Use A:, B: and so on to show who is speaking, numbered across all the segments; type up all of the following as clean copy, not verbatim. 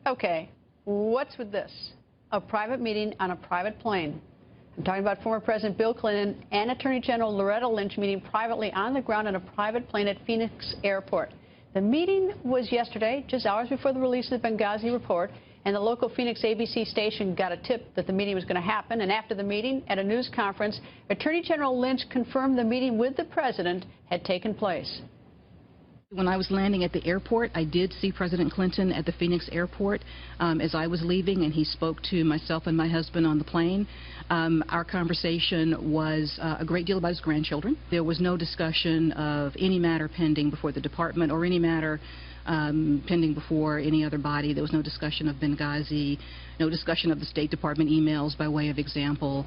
A: Okay, what's with this? A private meeting on a private plane. I'm talking about former President Bill Clinton and Attorney General Loretta Lynch meeting privately on the ground on a private plane at Phoenix Airport. The meeting was yesterday, just hours before the release of the Benghazi report, and the local Phoenix ABC station got a tip that the meeting was going to happen. And after the meeting, at a news conference, Attorney General Lynch confirmed the meeting with the president had taken place.
B: When I was landing at the airport, I did see President Clinton at the Phoenix airport as I was leaving, and he spoke to myself and my husband on the plane. Our conversation was a great deal about his grandchildren. There was no discussion of any matter pending before the department or any matter pending before any other body. There was no discussion of Benghazi, no discussion of the State Department emails by way of example.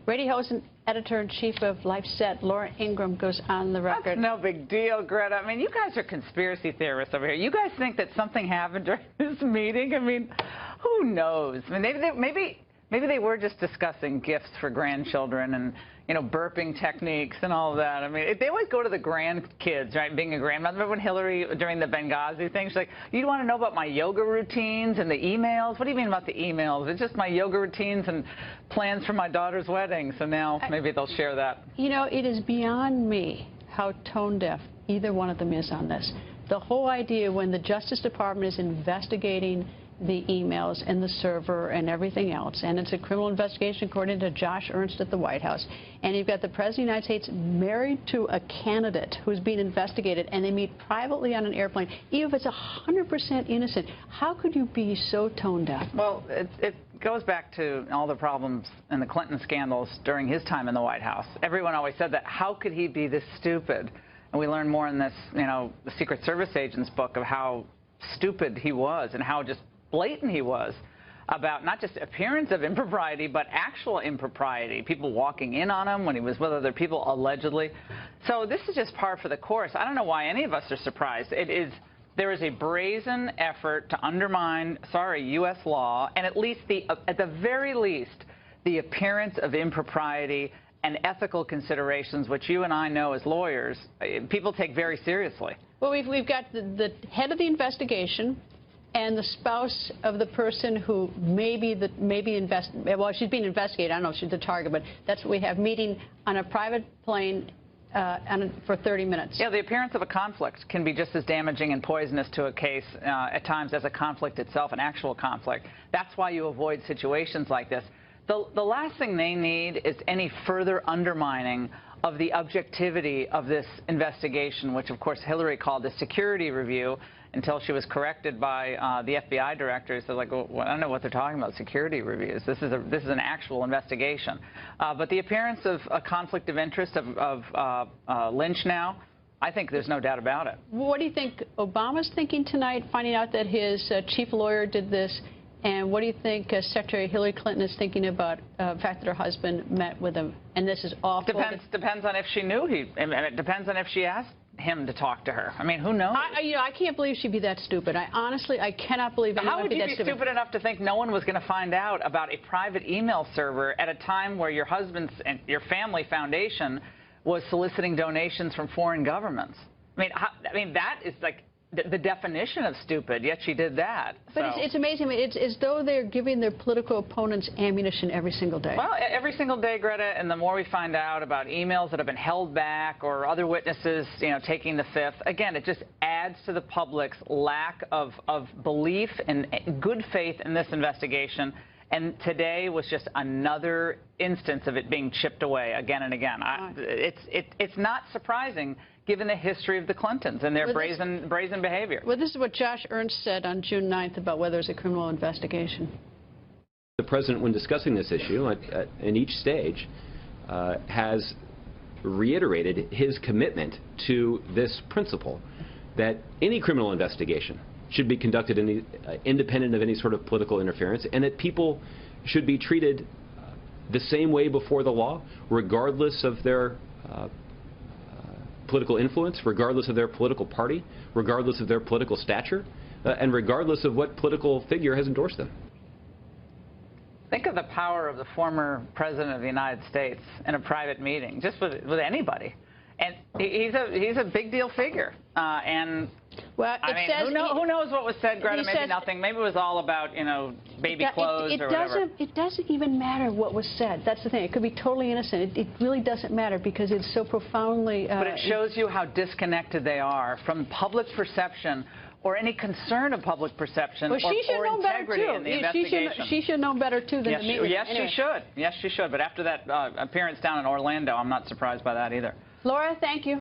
A: Radio host and editor-in-chief of LifeSet, Laura Ingraham, goes on the record.
C: That's no big deal, Greta. I mean, you guys are conspiracy theorists over here. You guys think that something happened during this meeting? I mean, who knows? I mean, maybe they were just discussing gifts for grandchildren and, you know, burping techniques and all of that. I mean, they always go to the grandkids, right, being a grandmother. Remember when Hillary, during the Benghazi thing, she's like, you want to know about my yoga routines and the emails? What do you mean about the emails? It's just my yoga routines and plans for my daughter's wedding. So now maybe they'll share that.
A: You know, it is beyond me how tone deaf either one of them is on this. The whole idea when the Justice Department is investigating the emails and the server and everything else, and it's a criminal investigation according to Josh Ernst at the White House, and you've got the President of the United States married to a candidate who's being investigated, and they meet privately on an airplane, even if it's 100% innocent. How could you be so tone deaf?
C: Well, it goes back to all the problems and the Clinton scandals during his time in the White House. Everyone always said that, how could he be this stupid? And we learn more in this, you know, the Secret Service agent's book of how stupid he was and how just blatant he was about not just appearance of impropriety, but actual impropriety. People walking in on him when he was with other people, allegedly. So this is just par for the course. I don't know why any of us are surprised. There is a brazen effort to undermine, U.S. law, and at the very least, the appearance of impropriety and ethical considerations, which you and I know as lawyers, people take very seriously.
A: Well, we've got the head of the investigation and the spouse of the person who well, she's being investigated. I don't know if she's the target, but that's what we have, meeting on a private plane for 30 minutes.
C: Yeah, the appearance of a conflict can be just as damaging and poisonous to a case at times as a conflict itself, an actual conflict. That's why you avoid situations like this. The last thing they need is any further undermining of the objectivity of this investigation, which, of course, Hillary called a security review, until she was corrected by the FBI directors. They're like, well, I don't know what they're talking about, security reviews. This is an actual investigation. But the appearance of a conflict of interest of Lynch now, I think there's no doubt about it.
A: What do you think Obama's thinking tonight, finding out that his chief lawyer did this? And what do you think Secretary Hillary Clinton is thinking about the fact that her husband met with him? And this is awful.
C: Depends on if she knew and it depends on if she asked him to talk to her. I mean, who knows?
A: I can't believe she'd be that stupid. I cannot believe anyone would be that stupid.
C: How would you be stupid enough to think no one was going to find out about a private email server at a time where your husband's and your family foundation was soliciting donations from foreign governments? I mean, that is like the definition of stupid, yet she did that.
A: But it's amazing. It's as though they're giving their political opponents ammunition every single day.
C: Well, every single day, Greta, and the more we find out about emails that have been held back or other witnesses, you know, taking the fifth, again, it just adds to the public's lack of belief and good faith in this investigation. And today was just another instance of it being chipped away again and again. It's not surprising, given the history of the Clintons and their brazen behavior.
A: Well, this is what Josh Ernst said on June 9th about whether it's a criminal investigation.
D: The president, when discussing this issue in each stage, has reiterated his commitment to this principle that any criminal investigation should be conducted independent of any sort of political interference, and that people should be treated the same way before the law, regardless of their political influence, regardless of their political party, regardless of their political stature, and regardless of what political figure has endorsed them.
C: Think of the power of the former president of the United States in a private meeting, just with anybody. And he's a big deal figure. And
A: well,
C: I mean, who knows what was said, Greta? Maybe nothing. Maybe it was all about, baby clothes or whatever.
A: It doesn't even matter what was said. That's the thing. It could be totally innocent. It really doesn't matter because it's so profoundly...
C: but it shows you how disconnected they are from public perception or any concern of public perception or integrity in the investigation.
A: She should know better, too, than the media.
C: Yes, anyway. She should. Yes, she should. But after that appearance down in Orlando, I'm not surprised by that either.
A: Laura, thank you.